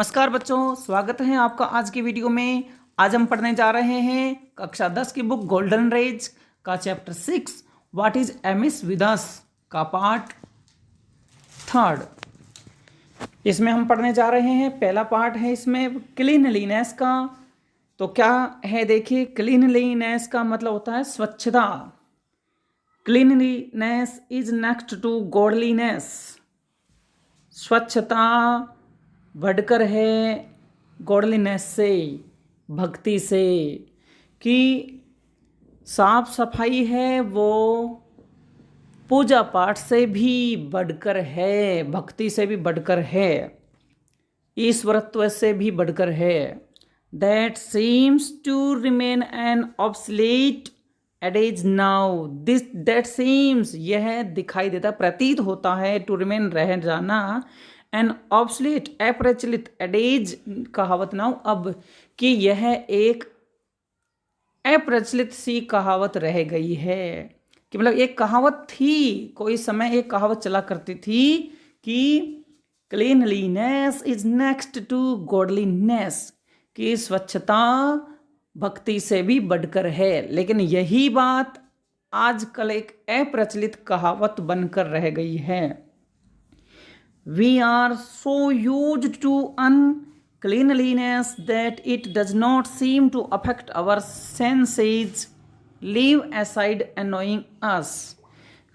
नमस्कार बच्चों, स्वागत है आपका आज की वीडियो में। आज हम पढ़ने जा रहे हैं कक्षा 10 की बुक गोल्डन रेज का chapter 6 what is amiss with us का पार्ट 3। इसमें हम पढ़ने जा रहे हैं, पहला पार्ट है इसमें क्लीनलीनेस का। तो क्या है देखिए, क्लीनलीनेस का मतलब होता है स्वच्छता। Cleanliness is next to godliness. स्वच्छता बढ़कर है गॉडलीनेस से, भक्ति से। कि साफ सफाई है वो पूजा पाठ से भी बढ़कर है, भक्ति से भी बढ़कर है, ईश्वरत्व से भी बढ़कर है। That seems to remain an obsolete adage now. This that seems, यह दिखाई देता, प्रतीत होता है, टू रिमेन रह जाना, एन ऑब्सलीट अप्रचलित एडेज कहावत नाउ अब, कि यह एक अप्रचलित सी कहावत रह गई है। कि मतलब एक कहावत थी, कोई समय एक कहावत चला करती थी कि cleanliness is next to godliness, कि स्वच्छता भक्ति से भी बढ़कर है। लेकिन यही बात आजकल एक अप्रचलित कहावत बनकर रह गई है। We are so used to uncleanliness that it does not seem to affect our senses. Leave aside annoying us.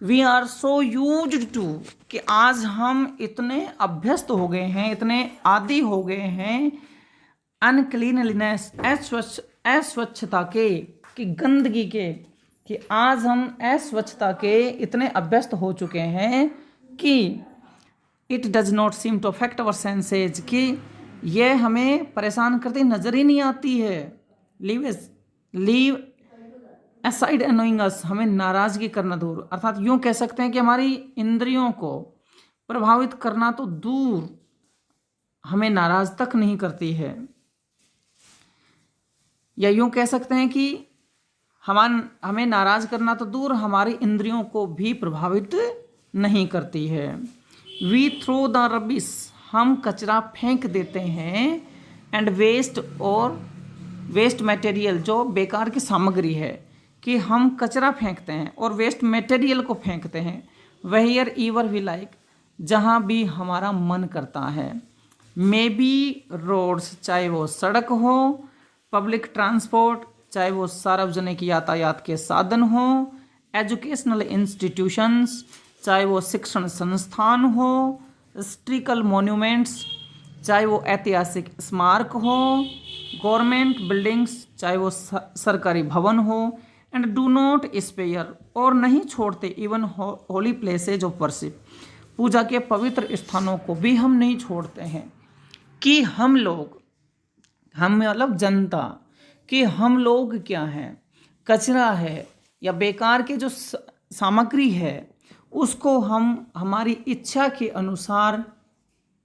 We are so used to, कि आज हम इतने अभ्यस्त हो गए हैं, इतने आदी हो गए हैं अनक्लीनलीनेस, अस्वच्छता के, कि गंदगी के, कि आज हम अस्वच्छता के इतने अभ्यस्त हो चुके हैं कि it does not seem to affect our senses, कि यह हमें परेशान करती नजर ही नहीं आती है। लीव असाइड अनोइंग अस, हमें नाराजगी करना दूर। अर्थात यूं कह सकते हैं कि हमारी इंद्रियों को प्रभावित करना तो दूर, हमें नाराज तक नहीं करती है। या यूं कह सकते हैं कि हमें नाराज करना तो दूर, हमारी इंद्रियों को भी प्रभावित नहीं करती है। वी थ्रो द रबिश, हम कचरा फेंक देते हैं, एंड वेस्ट और वेस्ट मटेरियल, जो बेकार की सामग्री है, कि हम कचरा फेंकते हैं और वेस्ट मटेरियल को फेंकते हैं। वेयर ईवर वी लाइक, जहाँ भी हमारा मन करता है। मे बी रोड्स, चाहे वो सड़क हो, पब्लिक ट्रांसपोर्ट, चाहे वो सार्वजनिक यातायात के साधन हो, एजुकेशनल इंस्टीट्यूशंस, चाहे वो शिक्षण संस्थान हो, हिस्ट्रिकल मॉन्यूमेंट्स, चाहे वो ऐतिहासिक स्मारक हो, गवर्नमेंट बिल्डिंग्स, चाहे वो सरकारी भवन हो, एंड डू नॉट स्पेयर, और नहीं छोड़ते, even holy places of worship, पूजा के पवित्र स्थानों को भी हम नहीं छोड़ते हैं। कि हम लोग, हम मतलब जनता, कि हम लोग क्या हैं, कचरा है या बेकार के जो सामग्री है, उसको हम हमारी इच्छा के अनुसार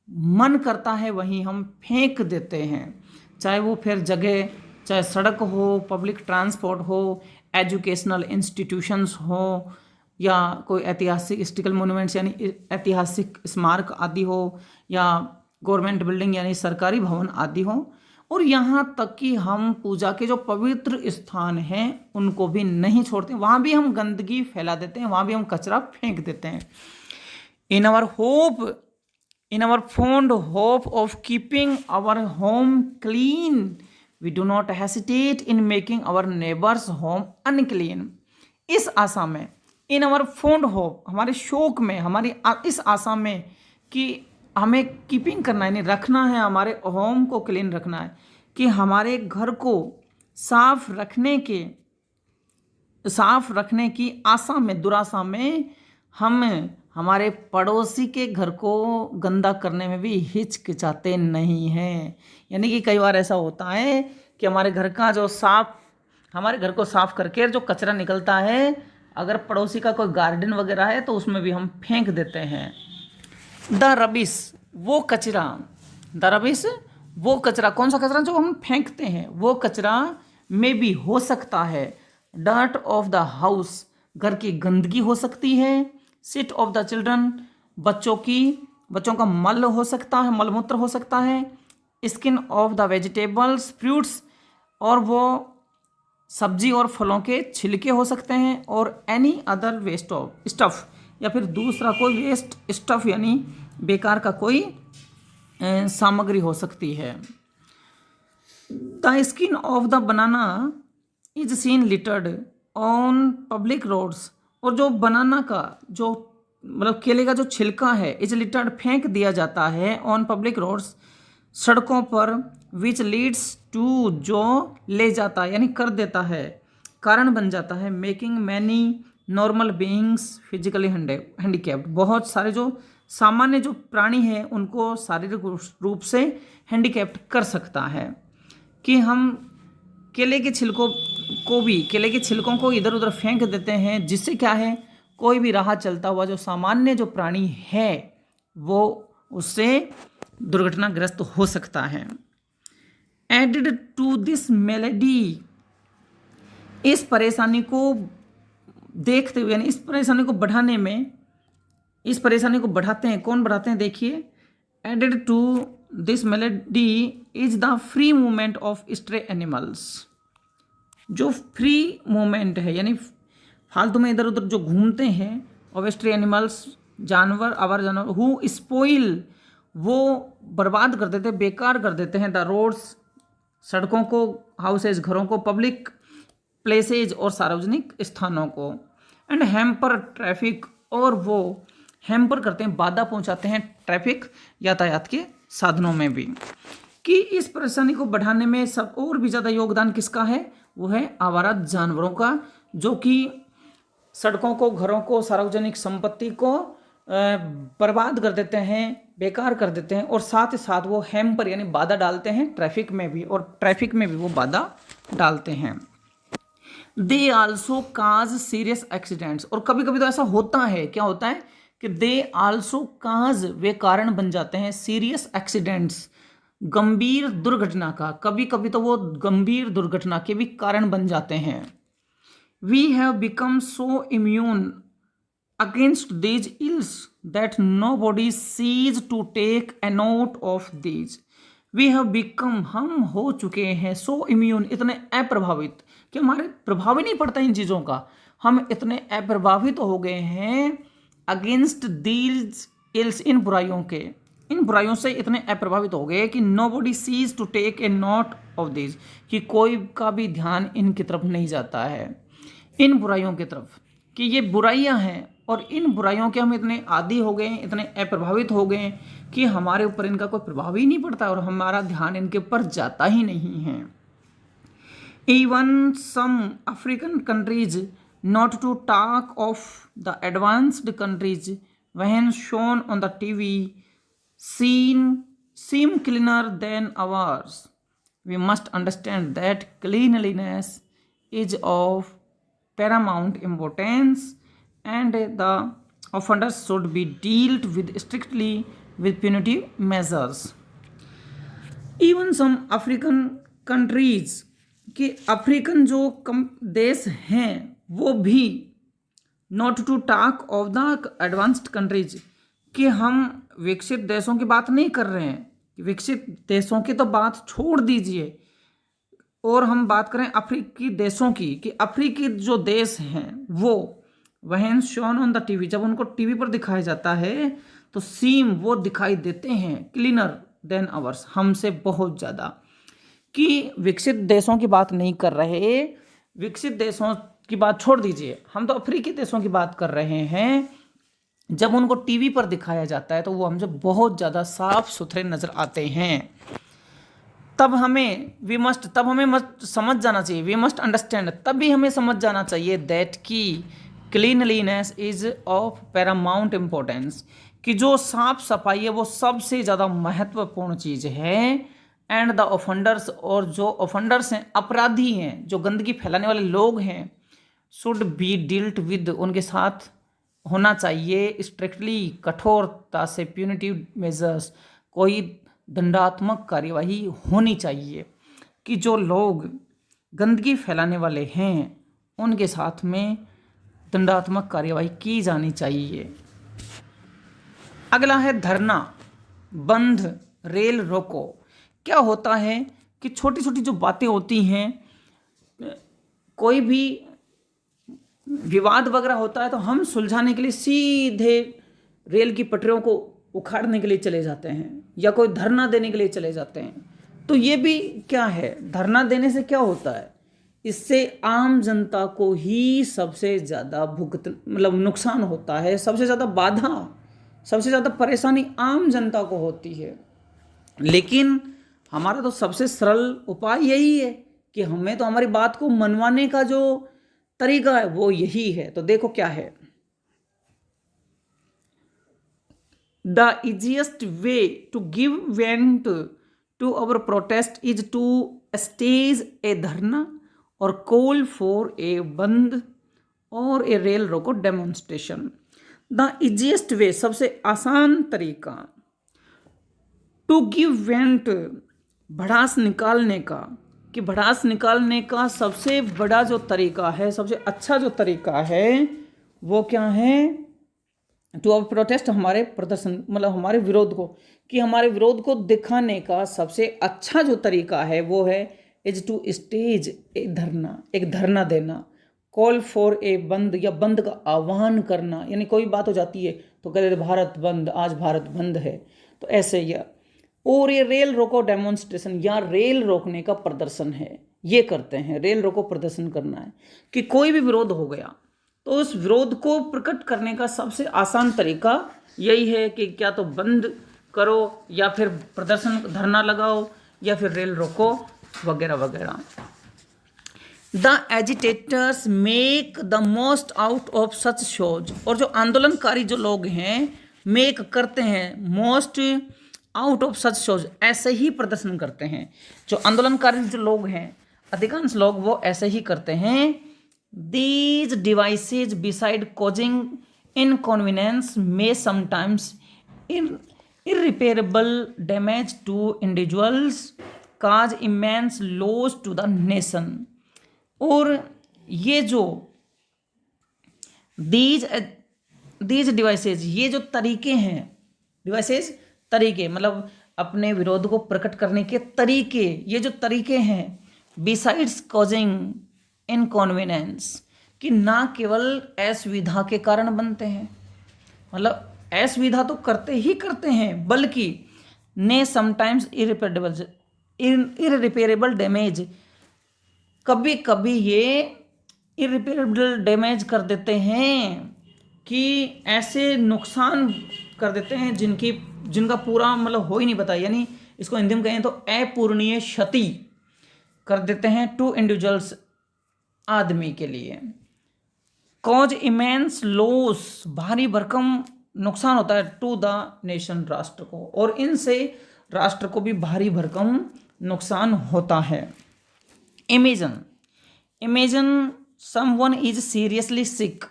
मन करता है वहीं हम फेंक देते हैं। चाहे वो फिर जगह, चाहे सड़क हो, पब्लिक ट्रांसपोर्ट हो, एजुकेशनल इंस्टीट्यूशंस हो, या कोई ऐतिहासिक हिस्ट्रिकल मोन्यूमेंट्स यानी ऐतिहासिक स्मारक आदि हो, या गवर्नमेंट बिल्डिंग यानी सरकारी भवन आदि हो, और यहाँ तक कि हम पूजा के जो पवित्र स्थान हैं उनको भी नहीं छोड़ते, वहाँ भी हम गंदगी फैला देते हैं, वहाँ भी हम कचरा फेंक देते हैं। In our fond hope of keeping our home clean, we do not hesitate in making our neighbours home unclean. इस आशा में, इन आवर फॉन्ड होप, हमारे शौक में, हमारी इस आशा में कि हमें कीपिंग करना है, यानी रखना है, हमारे होम को क्लीन रखना है, कि हमारे घर को साफ रखने की आशा में, दुराशा में, हम हमारे पड़ोसी के घर को गंदा करने में भी हिचकिचाते नहीं हैं। यानी कि कई बार ऐसा होता है कि हमारे घर को साफ करके जो कचरा निकलता है, अगर पड़ोसी का कोई गार्डन वगैरह है तो उसमें भी हम फेंक देते हैं। द रबिश, वो कचरा, द रबिश, वो कचरा, कौन सा कचरा जो हम फेंकते हैं, वो कचरा में भी हो सकता है डर्ट ऑफ द हाउस, घर की गंदगी हो सकती है, सिट ऑफ द चिल्ड्रन, बच्चों का मल हो सकता है, मलमूत्र हो सकता है, skin of the vegetables fruits, और वो सब्जी और फलों के छिलके हो सकते हैं, और any other waste of stuff, या फिर दूसरा कोई वेस्ट स्टफ़ यानी बेकार का कोई सामग्री हो सकती है। The skin of the banana is seen littered on public roads, और जो बनाना का जो मतलब केले का जो छिलका है इज लिटर्ड फेंक दिया जाता है ऑन पब्लिक रोड्स, सड़कों पर, विच लीड्स टू जो ले जाता है यानी कर देता है, कारण बन जाता है, making many normal beings physically handicapped, बहुत सारे जो सामान्य जो प्राणी हैं उनको शारीरिक रूप से हैंडीकैप्ड कर सकता है। कि हम केले के छिलकों को इधर उधर फेंक देते हैं, जिससे क्या है, कोई भी राह चलता हुआ जो सामान्य जो प्राणी है वो उससे दुर्घटनाग्रस्त हो सकता है। एडेड टू दिस मेलेडी, इस परेशानी को देखते हुए यानी इस परेशानी को बढ़ाने में, इस परेशानी को बढ़ाते हैं, कौन बढ़ाते हैं देखिए, added to this malady is the free movement of stray animals, जो फ्री मूवमेंट है यानी फालतू में इधर उधर जो घूमते हैं, ऑफ स्ट्रे एनिमल्स जानवर, आवारा जानवर, हु स्पॉइल, वो बर्बाद कर देते, बेकार कर देते हैं, द रोड्स सड़कों को, हाउसेज घरों को, पब्लिक प्लेसेज और सार्वजनिक स्थानों को, एंड हैम्पर ट्रैफिक, और वो हैम्पर करते हैं, बाधा पहुंचाते हैं ट्रैफिक यातायात के साधनों में भी। कि इस परेशानी को बढ़ाने में सब और भी ज़्यादा योगदान किसका है, वो है आवारा जानवरों का, जो कि सड़कों को, घरों को, सार्वजनिक संपत्ति को बर्बाद कर देते हैं, बेकार कर देते हैं, और साथ ही साथ वो हैम्पर यानी बाधा डालते हैं ट्रैफिक में भी, और ट्रैफिक में भी वो बाधा डालते हैं। They also cause serious accidents, और कभी कभी तो ऐसा होता है, क्या होता है कि दे आल्सो काज, वे कारण बन जाते हैं, सीरियस एक्सीडेंट्स, गंभीर दुर्घटना का, कभी कभी तो वो गंभीर दुर्घटना के भी कारण बन जाते हैं। We have become so immune against these ills that nobody sees to take a note of these. We have become, हम हो चुके हैं, सो इम्यून, इतने अप्रभावित कि हमारे प्रभाव ही नहीं पड़ता इन चीज़ों का, हम इतने अप्रभावित हो गए हैं अगेंस्ट दीज इल्स, इन बुराइयों के, इन बुराइयों से इतने अप्रभावित हो गए कि nobody sees to take a note of this, कि कोई का भी ध्यान इनकी तरफ नहीं जाता है, इन बुराइयों की तरफ, कि ये बुराइयां हैं, और इन बुराइयों के हम इतने आदी हो गए, इतने अप्रभावित हो गए कि हमारे ऊपर इनका कोई प्रभाव ही नहीं पड़ता और हमारा ध्यान इनके ऊपर जाता ही नहीं है। Even some African countries, not to talk of the advanced countries, when shown on the TV, seem cleaner than ours. We must understand that cleanliness is of paramount importance, and the offenders should be dealt with strictly with punitive measures. Even some African countries, कि African जो देश हैं वो भी, not to talk of the advanced countries, कि हम विकसित देशों की बात नहीं कर रहे हैं, विकसित देशों की तो बात छोड़ दीजिए, और हम बात करें अफ्रीकी देशों की, कि अफ्रीकी जो देश हैं वो, when shown on the TV, जब उनको टीवी पर दिखाया जाता है तो सीम, वो दिखाई देते हैं, क्लीनर देन आवर्स, हमसे बहुत ज़्यादा। कि विकसित देशों की बात नहीं कर रहे, विकसित देशों की बात छोड़ दीजिए, हम तो अफ्रीकी देशों की बात कर रहे हैं, जब उनको टीवी पर दिखाया जाता है तो वो हमसे बहुत ज़्यादा साफ सुथरे नज़र आते हैं। तब हमें समझ जाना चाहिए, वी मस्ट अंडरस्टैंड, तब भी हमें समझ जाना चाहिए दैट की cleanliness is of Paramount importance, कि जो साफ सफाई है वो सबसे ज़्यादा महत्वपूर्ण चीज़ है। एंड द ऑफेंडर्स, और जो ऑफेंडर्स हैं, अपराधी हैं, जो गंदगी फैलाने वाले लोग हैं, शुड बी डील्ट विद, उनके साथ होना चाहिए स्ट्रिक्टली, कठोरता से, प्यूनिटिव मेजर्स, कोई दंडात्मक कार्यवाही होनी चाहिए, कि जो लोग गंदगी फैलाने वाले हैं उनके साथ में दंडात्मक कार्यवाही की जानी चाहिए। अगला है धरना, बंद, रेल रोको, क्या होता है कि छोटी छोटी जो बातें होती हैं, कोई भी विवाद वगैरह होता है तो हम सुलझाने के लिए सीधे रेल की पटरियों को उखाड़ने के लिए चले जाते हैं या कोई धरना देने के लिए चले जाते हैं। तो ये भी क्या है, धरना देने से क्या होता है, इससे आम जनता को ही सबसे ज़्यादा मतलब नुकसान होता है, सबसे ज़्यादा बाधा, सबसे ज़्यादा परेशानी आम जनता को होती है। लेकिन हमारा तो सबसे सरल उपाय यही है कि हमें तो हमारी बात को मनवाने का जो तरीका है वो यही है। तो देखो क्या है, the easiest way to give vent to our protest is to stage a dharna और कॉल फॉर ए बंद और a rail roko demonstration. The easiest way, सबसे आसान तरीका, टू गिव वेंट, भड़ास निकालने का, कि भड़ास निकालने का सबसे बड़ा जो तरीका है, सबसे अच्छा जो तरीका है वो क्या है, टू आवर प्रोटेस्ट, हमारे प्रदर्शन मतलब हमारे विरोध को, कि हमारे विरोध को दिखाने का सबसे अच्छा जो तरीका है वो है इज टू स्टेज ए धरना, एक धरना देना, कॉल फॉर ए बंद, या बंद का आह्वान करना। यानी कोई बात हो जाती है तो कहते भारत बंद, आज भारत बंद है, तो ऐसे या और ये रेल रोको डेमोन्स्ट्रेशन, या रेल रोकने का प्रदर्शन है, ये करते हैं, रेल रोको प्रदर्शन करना है कि कोई भी विरोध हो गया तो उस विरोध को प्रकट करने का सबसे आसान तरीका यही है कि क्या तो बंद करो या फिर प्रदर्शन धरना लगाओ या फिर रेल रोको वगैरह वगैरह। The agitators make the most out of such shows, और जो आंदोलनकारी जो लोग हैं मेक करते हैं most out of such shows, ऐसे ही प्रदर्शन करते हैं। जो आंदोलनकारी जो लोग हैं अधिकांश लोग वो ऐसे ही करते हैं। These devices besides causing inconvenience may sometimes irreparable damage to individuals cause immense loss to the nation। और ये जो these डिवाइसेज, ये जो तरीके हैं, डिवाइसेज तरीके मतलब अपने विरोध को प्रकट करने के तरीके, ये जो तरीके हैं बिसाइड्स कॉजिंग इनकॉन्वीनियंस, कि ना केवल असुविधा के कारण बनते हैं, मतलब असुविधा तो करते ही करते हैं, बल्कि ने समटाइम्स इररिपेरेबल डैमेज, कभी कभी ये इररिपेरेबल डैमेज कर देते हैं, कि ऐसे नुकसान कर देते हैं जिनका पूरा मतलब हो ही नहीं पता, यानी इसको हिंदी में कहें तो अपूरणीय क्षति कर देते हैं टू इंडिविजुअल्स, आदमी के लिए। कॉज इमेंस लॉस, भारी भरकम नुकसान होता है टू द नेशन, राष्ट्र को, और इनसे राष्ट्र को भी भारी भरकम नुकसान होता है। Imagine someone is seriously sick,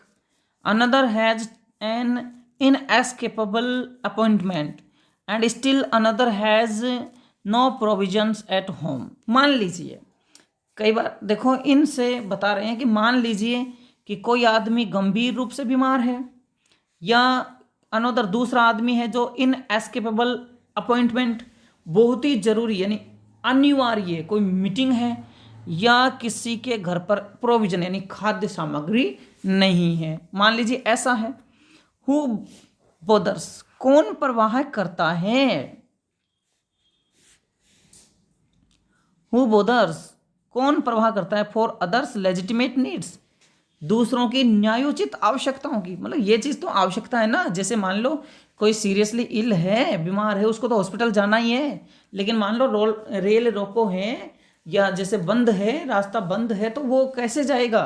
another has an inescapable appointment and still another has no provisions at home. मान लीजिए, कई बार देखो इनसे बता रहे हैं कि मान लीजिए कि कोई आदमी गंभीर रूप से बीमार है, या अनदर दूसरा आदमी है जो इनएस्केपेबल अपॉइंटमेंट, बहुत ही जरूरी यानी अनिवार्य कोई मीटिंग है, या किसी के घर पर प्रोविजन यानी खाद्य सामग्री नहीं है, मान लीजिए ऐसा है। हु बोदर्स, कौन परवाह करता है, हु बोदर्स, कौन परवाह करता है फॉर अदर्स लेजिटिमेट नीड्स, दूसरों की न्यायोचित आवश्यकताओं की, मतलब ये चीज़ तो आवश्यकता है ना। जैसे मान लो कोई सीरियसली इल है, बीमार है, उसको तो हॉस्पिटल जाना ही है, लेकिन मान लो रेल रोको है या जैसे बंद है, रास्ता बंद है, तो वो कैसे जाएगा।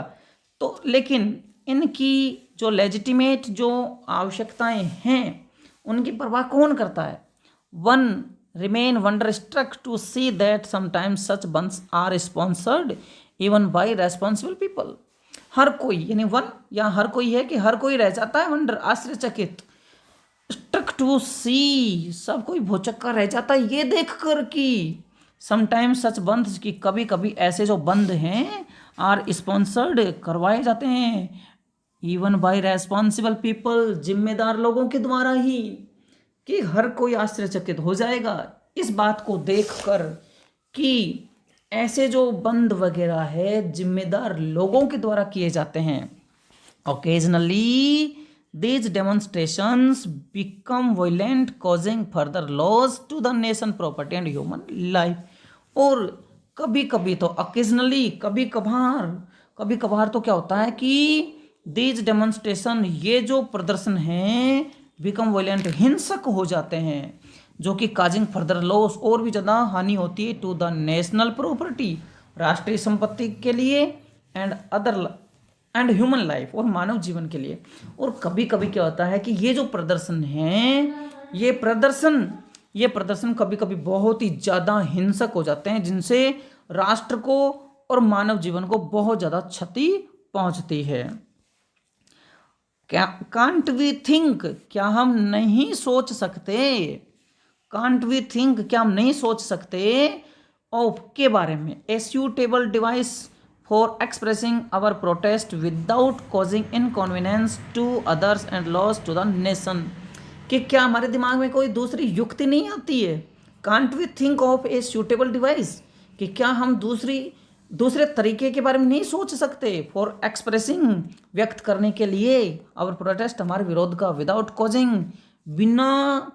तो लेकिन इनकी जो लेजिटिमेट जो आवश्यकताएं हैं उनकी परवाह कौन करता है। One remain wonderstruck to see that sometimes such bans are sponsored even by responsible people. हर कोई यानी वन या हर कोई है कि हर कोई रह जाता है वंडर, आश्चर्यचकित, स्ट्रक टू सी, सब कोई भौचक्का रह जाता है ये देखकर कि समटाइम्स सच बंद, कि कभी कभी ऐसे जो बंद हैं आर स्पॉन्सर्ड, करवाए जाते हैं, इवन बाय रेस्पॉन्सिबल पीपल, जिम्मेदार लोगों के द्वारा ही, कि हर कोई आश्चर्यचकित हो जाएगा इस बात को देखकर कि ऐसे जो बंद वगैरह है जिम्मेदार लोगों के द्वारा किए जाते हैं, occasionally these demonstrations become violent, causing further loss to the nation property and human life. और कभी कभी तो occasionally, कभी कभार तो क्या होता है कि these demonstration, ये जो प्रदर्शन हैं, become violent, हिंसक हो जाते हैं, जो कि causing further loss, और भी ज़्यादा हानि होती है to the national property, राष्ट्रीय संपत्ति के लिए, एंड ह्यूमन लाइफ, और मानव जीवन के लिए। और कभी कभी क्या होता है कि ये जो प्रदर्शन हैं, ये प्रदर्शन कभी कभी बहुत ही ज़्यादा हिंसक हो जाते हैं, जिनसे राष्ट्र को और मानव जीवन को बहुत ज़्यादा क्षति पहुंचती है। कांट वी थिंक, क्या हम नहीं सोच सकते, कांट वी थिंक, क्या हम नहीं सोच सकते ऑफ के बारे में, a suitable device for expressing our protest without causing inconvenience to others and loss to the nation, कि क्या हमारे दिमाग में कोई दूसरी युक्ति नहीं आती है, can't we think of a suitable device, कि क्या हम दूसरे तरीके के बारे में नहीं सोच सकते, फॉर एक्सप्रेसिंग, व्यक्त करने के लिए, आवर प्रोटेस्ट, हमारे विरोध का, विदाउट कॉजिंग, बिना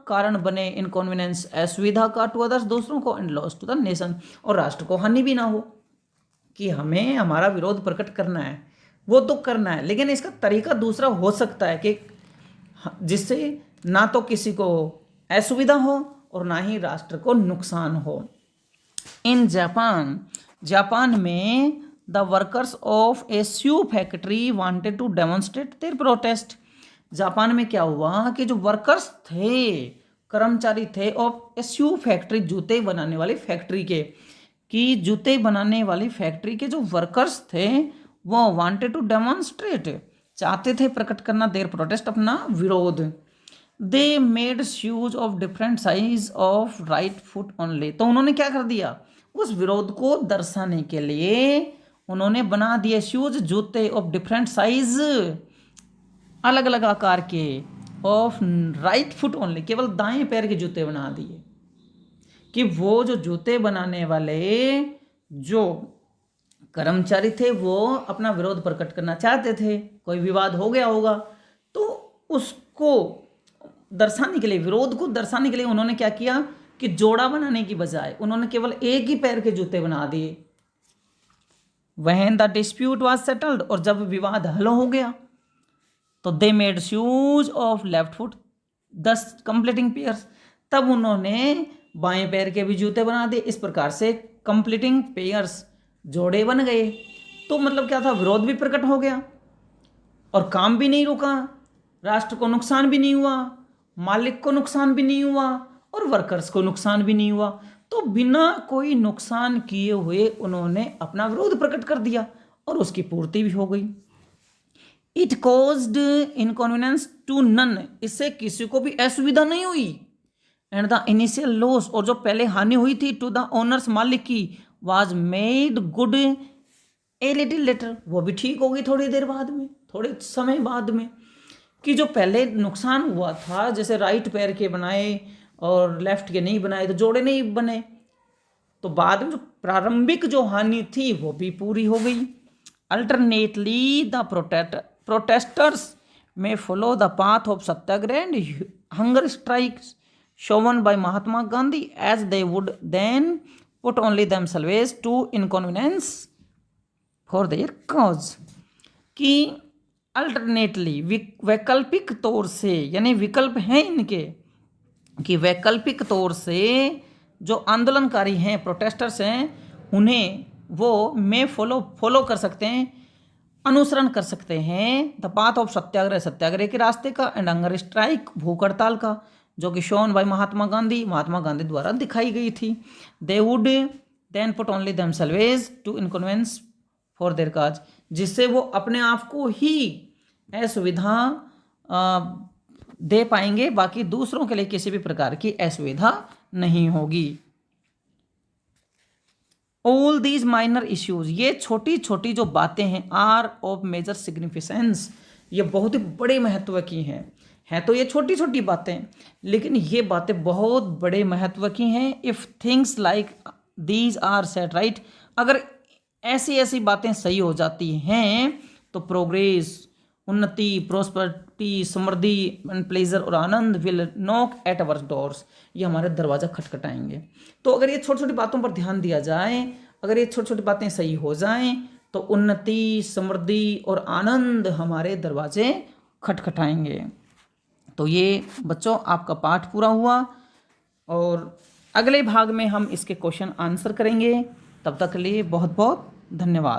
कारण बने, इनकन्वीनियंस, असुविधा का, टू अदर्स, दूसरों को, and loss to the nation, और राष्ट्र को हानि भी ना हो, कि हमें हमारा विरोध प्रकट करना है, वो तो करना है, लेकिन इसका तरीका दूसरा हो सकता है कि जिससे ना तो किसी को असुविधा हो और ना ही राष्ट्र को नुकसान हो। इन जापान में the workers of a shoe factory wanted to demonstrate their protest. Japan में क्या हुआ कि जो वर्कर्स थे, कर्मचारी थे ऑफ ए शू फैक्ट्री, जूते बनाने वाली फैक्ट्री के, कि जूते बनाने वाली फैक्ट्री के जो वर्कर्स थे वो वांटेड टू डेमोन्स्ट्रेट, चाहते थे प्रकट करना, देयर प्रोटेस्ट, अपना विरोध। They made shoes of different size of right foot only, तो उन्होंने क्या कर दिया, उस विरोध को दर्शाने के लिए उन्होंने बना दिए शूज, जूते ऑफ डिफरेंट साइज, अलग अलग आकार के, ऑफ राइट फुट ओनली, केवल दाएं पैर के जूते बना दिए, कि वो जो जूते बनाने वाले जो कर्मचारी थे वो अपना विरोध प्रकट करना चाहते थे, कोई विवाद हो गया होगा, तो उसको दर्शाने के लिए, विरोध को दर्शाने के लिए उन्होंने क्या किया कि जोड़ा बनाने की बजाय उन्होंने केवल एक ही पैर के जूते बना दिए। When the dispute was settled, और जब विवाद हल हो गया तो they made shoes of left foot 10 completing pairs, तब उन्होंने बाएं पैर के भी जूते बना दिए। इस प्रकार से कंप्लीटिंग पेयर्स, जोड़े बन गए। तो मतलब क्या था, विरोध भी प्रकट हो गया और काम भी नहीं रुका, राष्ट्र को नुकसान भी नहीं हुआ, मालिक को नुकसान भी नहीं हुआ और वर्कर्स को नुकसान भी नहीं हुआ। तो बिना कोई नुकसान किए हुए उन्होंने अपना विरोध प्रकट कर दिया और उसकी पूर्ति भी हो गई। It caused inconvenience to none, इससे किसी को भी असुविधा नहीं हुई। एंड द इनिशियल लॉस, और जो पहले हानि हुई थी टू द ओनर्स, मालिक की, was made good a little letter, वो भी ठीक हो गई थोड़ी देर बाद में, थोड़े समय बाद में। कि जो पहले नुकसान हुआ था, जैसे राइट पैर के बनाए और लेफ्ट के नहीं बनाए तो जोड़े नहीं बने, तो बाद में जो प्रारंभिक जो हानि थी वो भी पूरी हो गई। अल्टरनेटली द प्रोटेस्टर्स में follow the path of Satyagraha and hunger strikes shown by Mahatma Gandhi, as they would then put only themselves to inconvenience for their cause। कि अल्टरनेटली, वैकल्पिक तौर से, यानी विकल्प हैं इनके, कि वैकल्पिक तौर से जो आंदोलनकारी हैं, प्रोटेस्टर्स हैं, उन्हें वो में फॉलो कर सकते हैं, अनुसरण कर सकते हैं, द पाथ ऑफ सत्याग्रह, सत्याग्रह के रास्ते का, एंड हंगर स्ट्राइक, भूख हड़ताल का, जो कि शोन बाय महात्मा गांधी द्वारा दिखाई गई थी। They would then put only themselves to inconvenience for their cause, जिससे वो अपने आप को ही असुविधा दे पाएंगे, बाकी दूसरों के लिए किसी भी प्रकार की असुविधा नहीं होगी। ऑल दीज माइनर इश्यूज, ये छोटी छोटी जो बातें हैं, आर ऑफ मेजर सिग्निफिकेंस, ये बहुत ही बड़े महत्व की हैं, हैं तो ये छोटी छोटी बातें, लेकिन ये बातें बहुत बड़े महत्व की हैं। If things like these are set right, अगर ऐसी ऐसी बातें सही हो जाती हैं तो प्रोग्रेस, उन्नति, प्रोस्पेरिटी, समृद्धि एंड प्लेजर और आनंद will knock at our doors, ये हमारे दरवाज़ा खटखटाएंगे। तो अगर ये छोटी छोटी बातों पर ध्यान दिया जाए, अगर ये छोटी छोटी बातें सही हो जाएं तो उन्नति, समृद्धि और आनंद हमारे दरवाजे खटखटाएंगे। तो ये बच्चों आपका पाठ पूरा हुआ, और अगले भाग में हम इसके क्वेश्चन आंसर करेंगे। तब तक के लिए बहुत बहुत धन्यवाद।